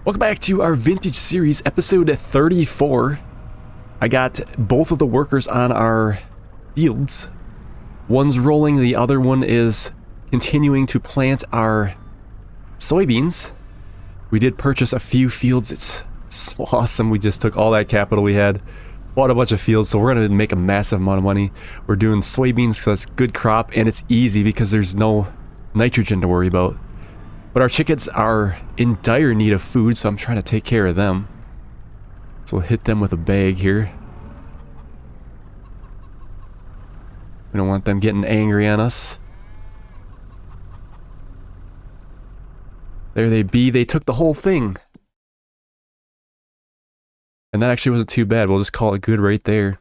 Welcome back to our vintage series, episode 34. I got both of the workers on our fields. One's rolling, the other one is continuing to plant our soybeans. We did purchase a few fields. It's awesome. We just took all that capital we had, bought a bunch of fields, so we're going to make a massive amount of money. We're doing soybeans because that's good crop, and it's easy because there's no nitrogen to worry about. But our chickens are in dire need of food, so I'm trying to take care of them. So we'll hit them with a bag here. We don't want them getting angry on us. There they be. They took the whole thing. And that actually wasn't too bad. We'll just call it good right there.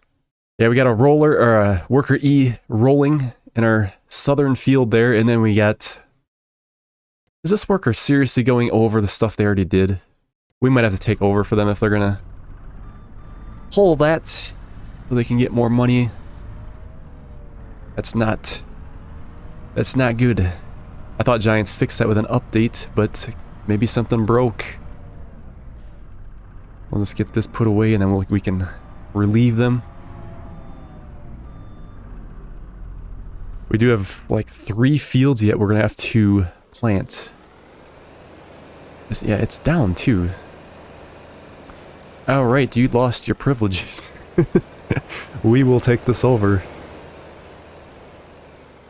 Yeah, we got a roller, or a worker E rolling in our southern field there, and then we got... Is this worker seriously going over the stuff they already did? We might have to take over for them if they're gonna pull that so they can get more money. That's not good. I thought Giants fixed that with an update, but maybe something broke. We'll just get this put away and then we can relieve them. We do have like 3 fields yet we're gonna have to plant. Yeah, it's down too. Alright, you lost your privileges. We will take this over.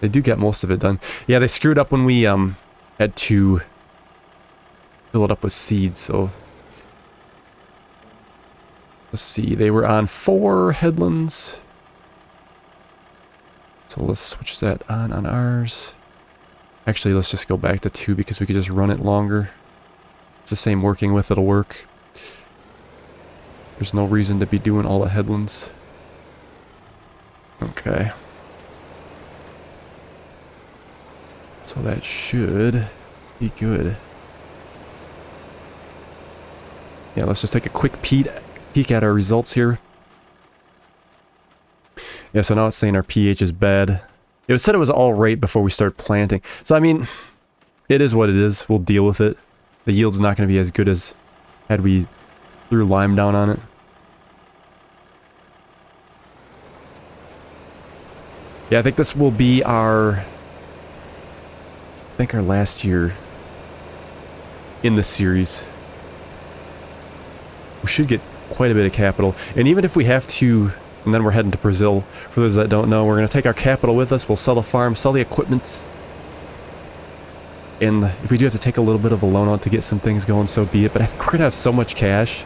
They do get most of it done. Yeah, they screwed up when we had to fill it up with seeds, so... Let's see, they were on 4 headlands. So let's switch that on ours. Actually, let's just go back to 2 because we could just run it longer. It's the same working with, it'll work. There's no reason to be doing all the headlands. Okay. So that should be good. Yeah, let's just take a quick peek at our results here. Yeah, so now it's saying our pH is bad. It said it was all right before we start planting. So I mean, it is what it is. We'll deal with it. The yield's not going to be as good as had we threw lime down on it. Yeah, I think this will be our... our last year in this series. We should get quite a bit of capital. And even if we have to... And then we're heading to Brazil. For those that don't know, we're going to take our capital with us. We'll sell the farm, sell the equipment. And if we do have to take a little bit of a loan out to get some things going, so be it. But I think we're going to have so much cash,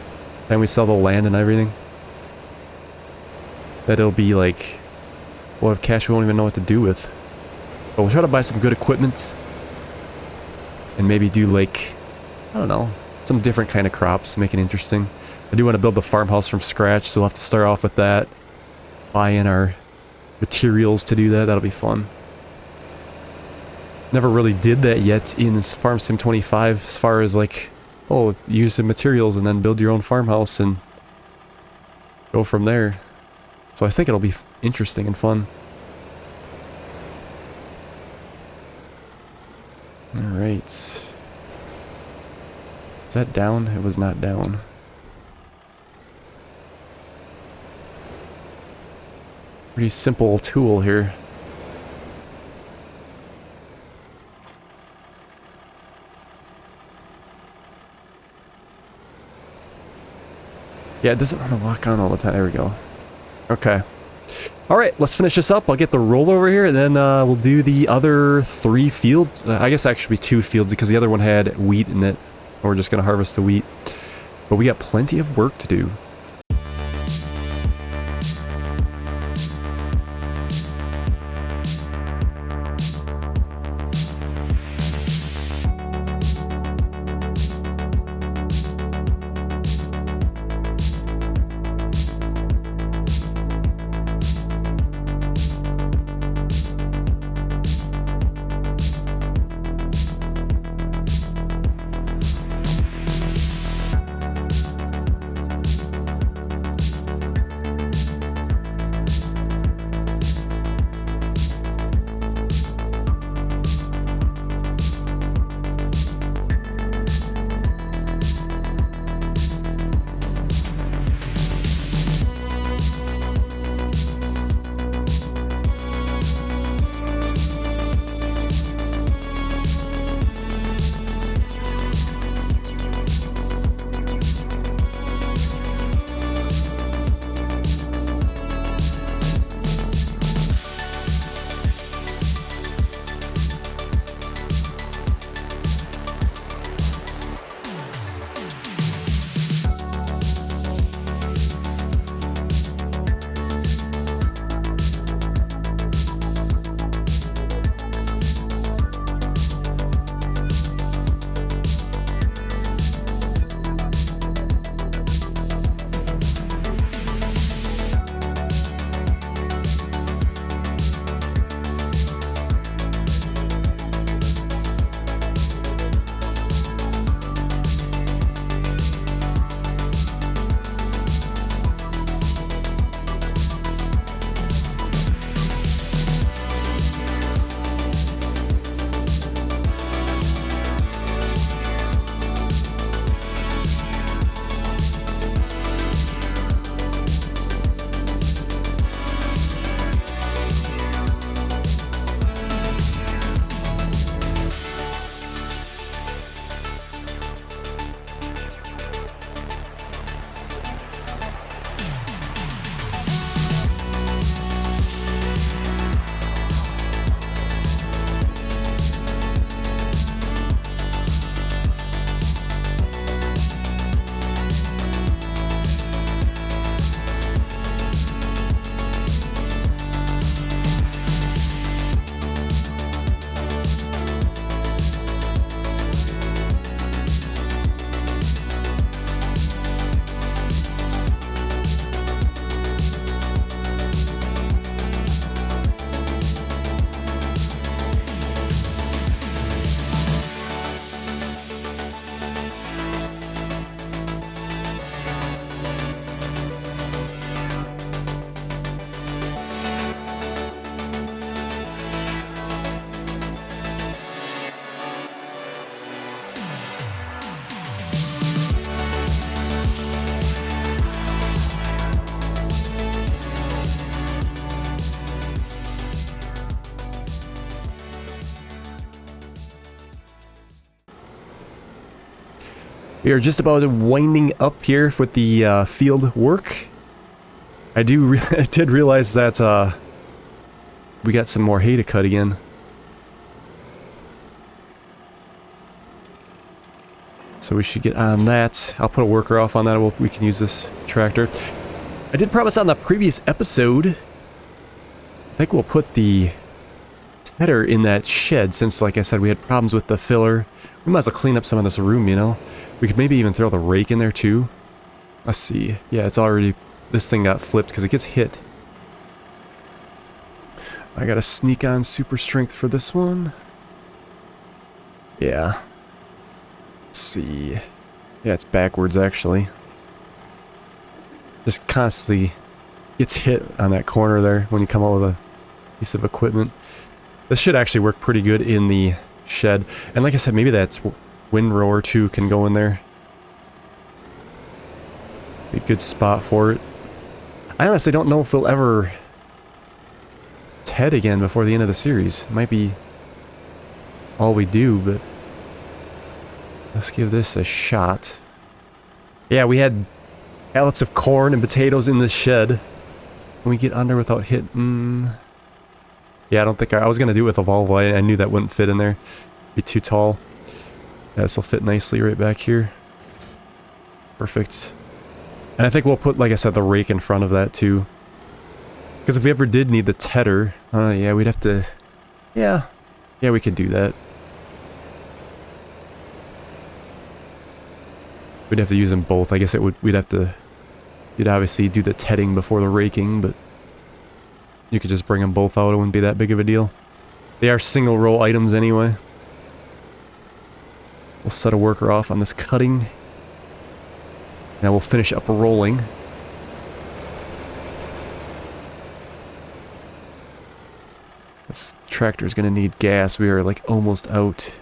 and we sell the land and everything, that it'll be like, we'll have cash we won't even know what to do with. But we'll try to buy some good equipment. And maybe do like, I don't know, some different kind of crops, make it interesting. I do want to build the farmhouse from scratch, so we'll have to start off with that. Buy in our materials to do that, that'll be fun. Never really did that yet in this Farm Sim 25 as far as like, oh, use the materials and then build your own farmhouse and go from there. So I think it'll be interesting and fun. Alright. Is that down? It was not down. Pretty simple tool here. Yeah, it doesn't want to lock on all the time. There we go. Okay. Alright, let's finish this up. I'll get the roll over here, and then we'll do the other 3 fields. I guess actually 2 fields, because the other one had wheat in it. And we're just going to harvest the wheat. But we got plenty of work to do. We are just about winding up here with the field work. I did realize that we got some more hay to cut again. So we should get on that. I'll put a worker off on that. We can use this tractor. I did promise on the previous episode, I think we'll put the header in that shed since, like I said, we had problems with the filler. We might as well clean up some of this room, you know? We could maybe even throw the rake in there too. Let's see. Yeah, it's already... This thing got flipped because it gets hit. I gotta sneak on super strength for this one. Yeah. Let's see. Yeah, it's backwards actually. Just constantly gets hit on that corner there when you come out with a piece of equipment. This should actually work pretty good in the shed. And like I said, maybe that's windrower too can go in there. Be a good spot for it. I honestly don't know if we'll ever head again before the end of the series. It might be all we do, but let's give this a shot. Yeah, we had pallets of corn and potatoes in this shed. Can we get under without hitting? Yeah, I don't think I was gonna do it with a Volvo. I knew that wouldn't fit in there. Be too tall. Yeah, this will fit nicely right back here. Perfect. And I think we'll put, like I said, the rake in front of that too. Because if we ever did need the tedder, yeah, we'd have to... Yeah, we could do that. We'd have to use them both. I guess we'd have to... You'd obviously do the tedding before the raking, but... You could just bring them both out. It wouldn't be that big of a deal. They are single row items anyway. We'll set a worker off on this cutting. Now we'll finish up rolling. This tractor is going to need gas. We are like almost out.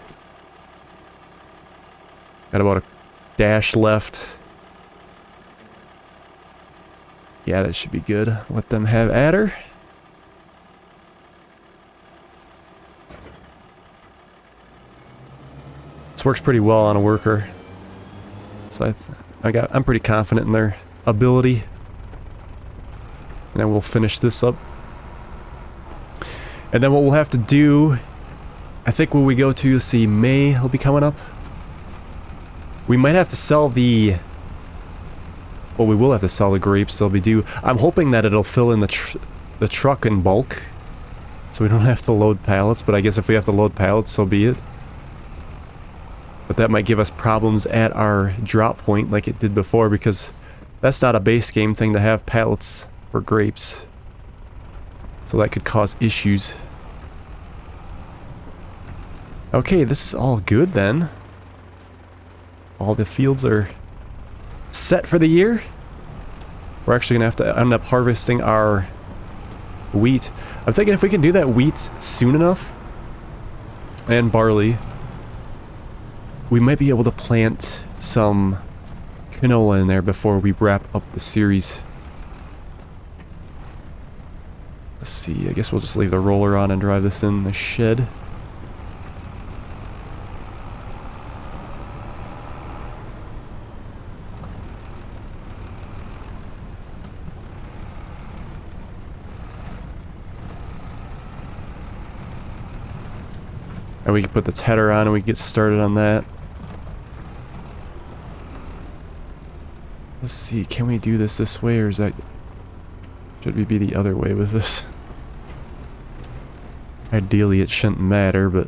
Got about a dash left. Yeah, that should be good. Let them have at her. This works pretty well on a worker. So I'm pretty confident in their ability. And then we'll finish this up. And then what we'll have to do, I think when we go to see May will be coming up. We might have to sell the... Well, we will have to sell the grapes. They'll be due. I'm hoping that it'll fill in the truck in bulk. So we don't have to load pallets. But I guess if we have to load pallets, so be it. But that might give us problems at our drop point like it did before, because that's not a base game thing to have pallets for grapes. So that could cause issues. Okay, this is all good then. All the fields are set for the year. We're actually gonna have to end up harvesting our wheat. I'm thinking if we can do that wheat soon enough, and barley, we might be able to plant some canola in there before we wrap up the series. Let's see, I guess we'll just leave the roller on and drive this in the shed. And we can put the tedder on and we can get started on that. Let's see, can we do this way, or is that... Should we be the other way with this? Ideally it shouldn't matter, but...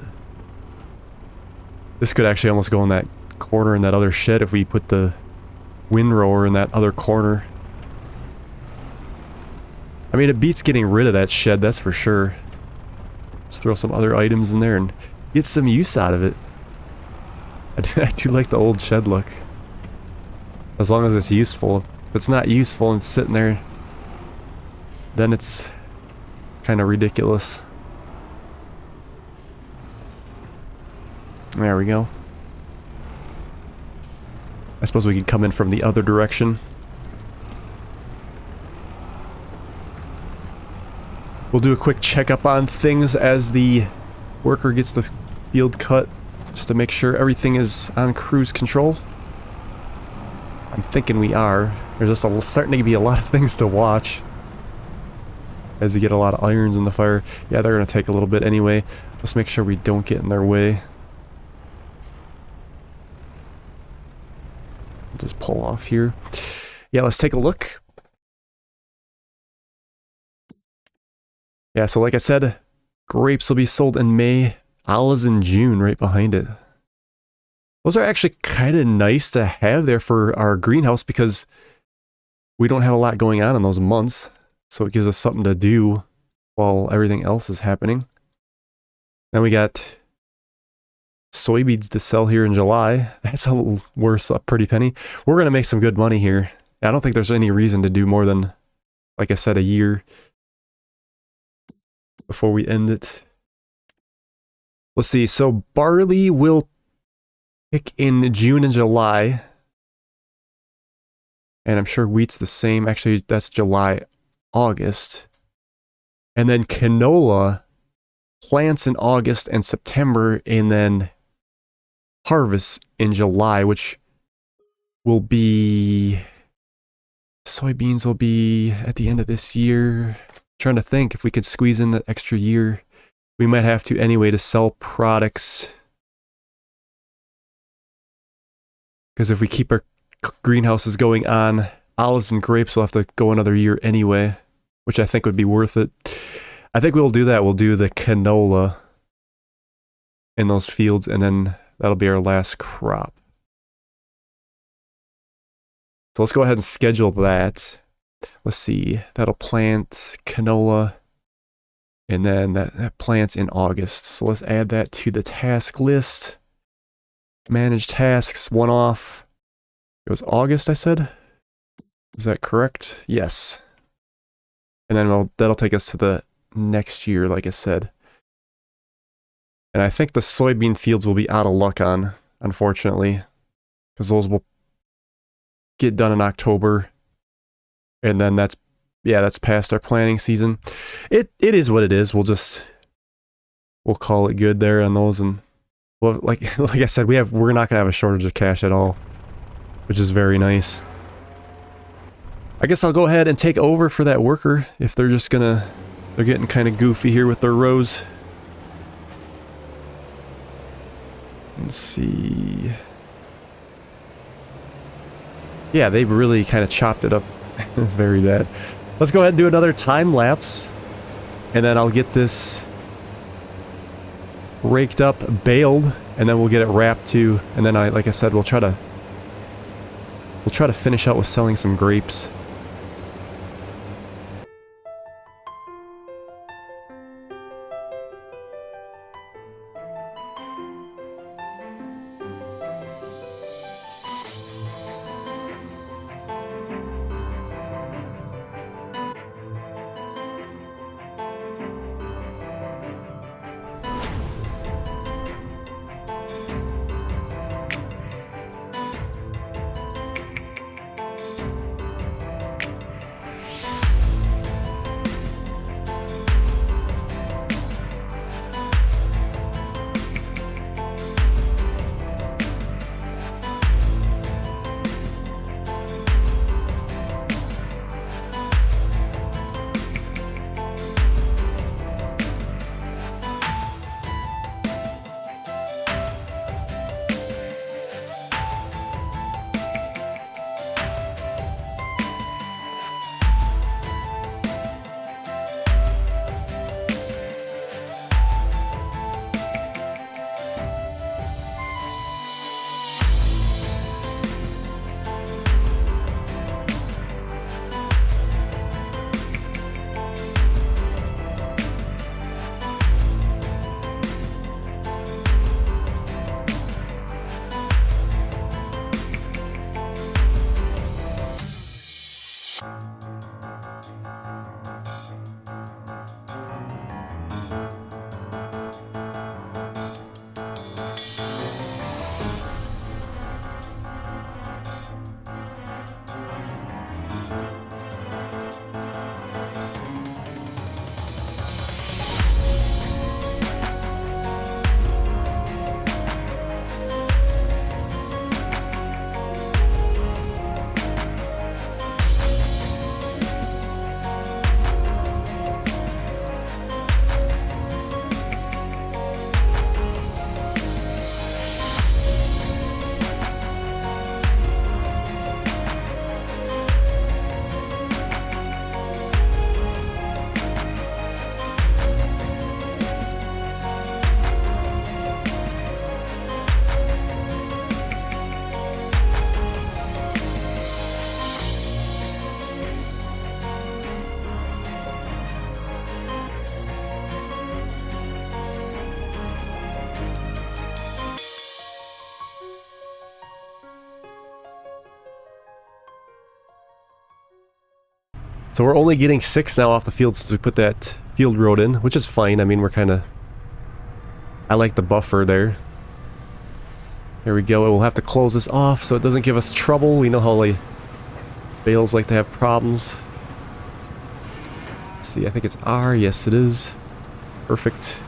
This could actually almost go in that corner in that other shed if we put the windrower in that other corner. I mean, it beats getting rid of that shed, that's for sure. Just throw some other items in there and get some use out of it. I do like the old shed look. As long as it's useful. If it's not useful and sitting there, then it's kind of ridiculous. There we go. I suppose we could come in from the other direction. We'll do a quick checkup on things as the worker gets the field cut, just to make sure everything is on cruise control. I'm thinking we are. There's just starting to be a lot of things to watch. As you get a lot of irons in the fire. Yeah, they're going to take a little bit anyway. Let's make sure we don't get in their way. Just pull off here. Yeah, let's take a look. Yeah, so like I said, grapes will be sold in May, olives in June right behind it. Those are actually kind of nice to have there for our greenhouse because we don't have a lot going on in those months. So it gives us something to do while everything else is happening. Then we got soybeans to sell here in July. That's a little worse, a pretty penny. We're going to make some good money here. I don't think there's any reason to do more than, like I said, a year before we end it. Let's see. So barley will pick in June and July. And I'm sure wheat's the same. Actually, that's July, August. And then canola plants in August and September, and then harvests in July, which will be... soybeans will be at the end of this year. Trying to think if we could squeeze in that extra year. We might have to anyway to sell products. Because if we keep our greenhouses going on, olives and grapes will have to go another year anyway, which I think would be worth it. I think we'll do that. We'll do the canola in those fields, and then that'll be our last crop. So let's go ahead and schedule that. Let's see. That'll plant canola, and then that plants in August. So let's add that to the task list. Manage tasks, one off. It was August, I said? Is that correct? Yes. And then that'll take us to the next year, like I said. And I think the soybean fields will be out of luck on, unfortunately. Because those will get done in October. And then that's past our planting season. It is what it is. We'll call it good there on those. And well, like I said, we're not gonna have a shortage of cash at all, which is very nice. I guess I'll go ahead and take over for that worker if they're getting kind of goofy here with their rows. Let's see. Yeah, they really kind of chopped it up very bad. Let's go ahead and do another time lapse, and then I'll get this raked up, baled, and then we'll get it wrapped too. And then like I said, we'll try to finish out with selling some grapes. So we're only getting 6 now off the field since we put that field road in, which is fine. I mean, we're kind of... I like the buffer there. There we go. We'll have to close this off so it doesn't give us trouble. We know how like bales like to have problems. Let's see, I think it's R. Yes, it is. Perfect.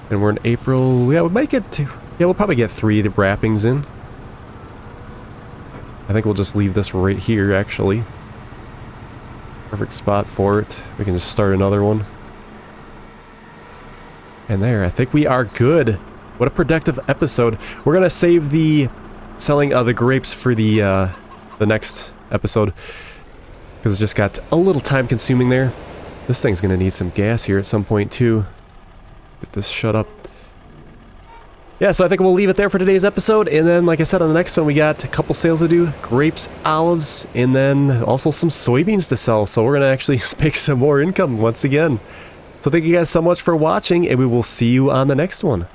And we're in April. Yeah, we might get 2. Yeah, we'll probably get 3 the wrappings in. I think we'll just leave this right here, actually. Perfect spot for it. We can just start another one. And there, I think we are good. What a productive episode. We're gonna save the selling the grapes for the next episode, because it just got a little time consuming there. This thing's gonna need some gas here at some point too. Get this shut up. Yeah, so I think we'll leave it there for today's episode, and then like I said, on the next one we got a couple sales to do, grapes, olives, and then also some soybeans to sell, so we're gonna actually make some more income once again. So thank you guys so much for watching, and we will see you on the next one.